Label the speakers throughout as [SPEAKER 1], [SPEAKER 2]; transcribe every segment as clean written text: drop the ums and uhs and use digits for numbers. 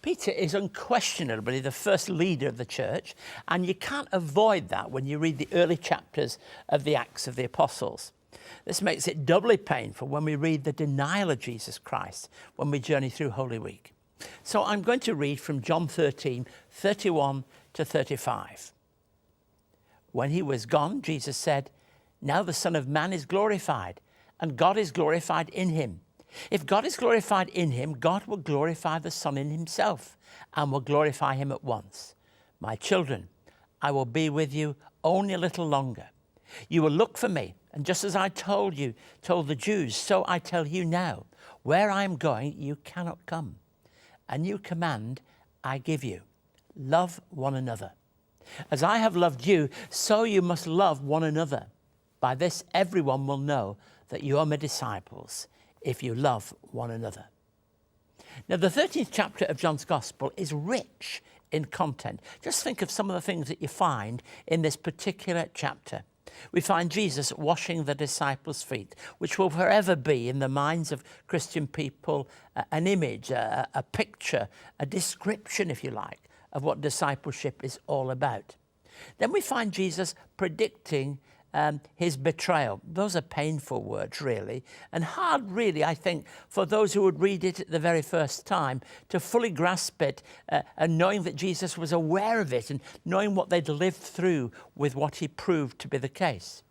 [SPEAKER 1] Peter is unquestionably the first leader of the church, and you can't avoid that when you read the early chapters of the Acts of the Apostles. This makes it doubly painful when we read the denial of Jesus Christ when we journey through Holy Week. So I'm going to read from John 13, 31 to 35. When he was gone, Jesus said, "Now the Son of Man is glorified, and God is glorified in him. If God is glorified in him, God will glorify the Son in himself, and will glorify him at once. My children, I will be with you only a little longer. You will look for me, and just as I told the Jews, so I tell you now, where I am going, you cannot come. A new command I give you, love one another. As I have loved you, so you must love one another. By this everyone will know that you are my disciples, if you love one another." Now, the 13th chapter of John's Gospel is rich in content. Just think of some of the things that you find in this particular chapter. We find Jesus washing the disciples' feet, which will forever be in the minds of Christian people an image, a picture, a description, if you like, of what discipleship is all about. Then we find Jesus predicting his betrayal. Those are painful words, really, and hard, really, I think, for those who would read it at the very first time to fully grasp it, and knowing that Jesus was aware of it and knowing what they'd lived through with what he proved to be the case.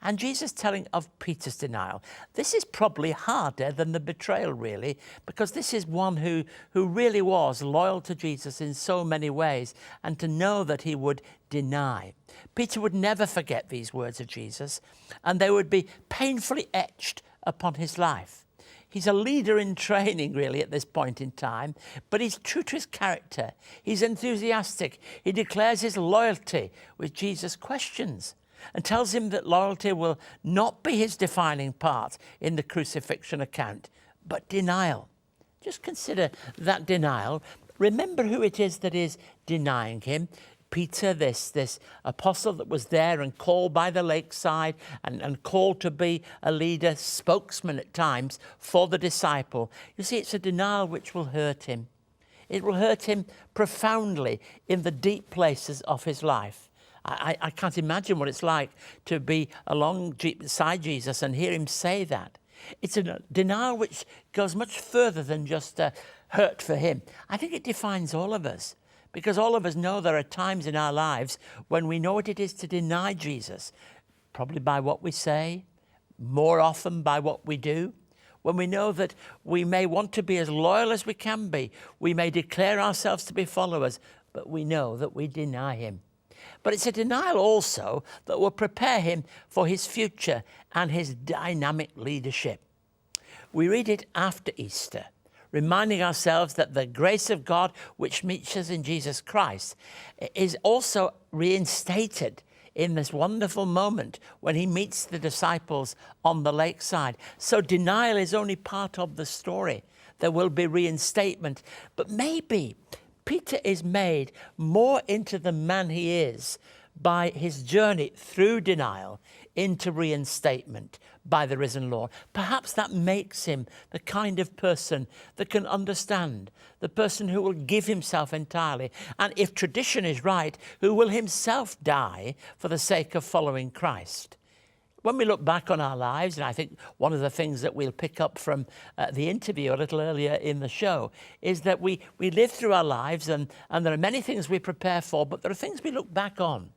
[SPEAKER 1] And Jesus telling of Peter's denial. This is probably harder than the betrayal, really, because this is one who really was loyal to Jesus in so many ways, and to know that he would deny. Peter would never forget these words of Jesus, and they would be painfully etched upon his life. He's a leader in training, really, at this point in time, but he's true to his character. He's enthusiastic. He declares his loyalty with Jesus' questions, and tells him that loyalty will not be his defining part in the crucifixion account, but denial. Just consider that denial. Remember who it is that is denying him. Peter, this apostle that was there and called by the lakeside and called to be a leader, spokesman at times for the disciple. You see, it's a denial which will hurt him. It will hurt him profoundly in the deep places of his life. I can't imagine what it's like to be alongside Jesus and hear him say that. It's a denial which goes much further than just hurt for him. I think it defines all of us, because all of us know there are times in our lives when we know what it is to deny Jesus, probably by what we say, more often by what we do. When we know that we may want to be as loyal as we can be, we may declare ourselves to be followers, but we know that we deny him. But it's a denial also that will prepare him for his future and his dynamic leadership. We read it after Easter, reminding ourselves that the grace of God which meets us in Jesus Christ is also reinstated in this wonderful moment when he meets the disciples on the lakeside. So denial is only part of the story. There will be reinstatement, but maybe Peter is made more into the man he is by his journey through denial into reinstatement by the risen Lord. Perhaps that makes him the kind of person that can understand, the person who will give himself entirely, and if tradition is right, who will himself die for the sake of following Christ. When we look back on our lives, and I think one of the things that we'll pick up from the interview a little earlier in the show is that we live through our lives and there are many things we prepare for, but there are things we look back on.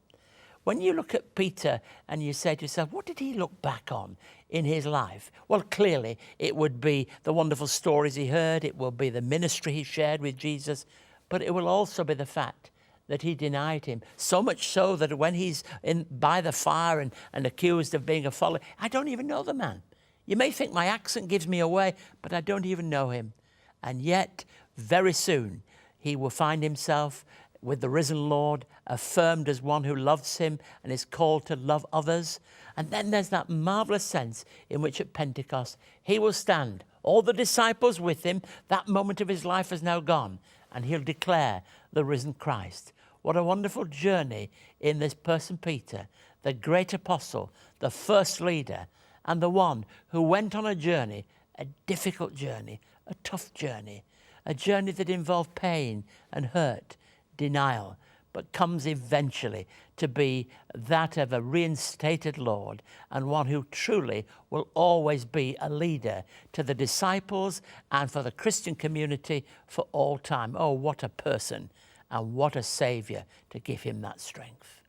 [SPEAKER 1] When you look at Peter and you say to yourself, what did he look back on in his life? Well, clearly it would be the wonderful stories he heard. It will be the ministry he shared with Jesus, but it will also be the fact that he denied him, so much so that when he's by the fire and accused of being a follower, I don't even know the man. You may think my accent gives me away, but I don't even know him. And yet, very soon, he will find himself with the risen Lord, affirmed as one who loves him and is called to love others. And then there's that marvelous sense in which at Pentecost, he will stand, all the disciples with him. That moment of his life is now gone, and he'll declare the risen Christ. What a wonderful journey in this person, Peter, the great apostle, the first leader, and the one who went on a journey, a difficult journey, a tough journey, a journey that involved pain and hurt, denial, but comes eventually to be that of a reinstated Lord and one who truly will always be a leader to the disciples and for the Christian community for all time. Oh, what a person and what a Saviour to give him that strength.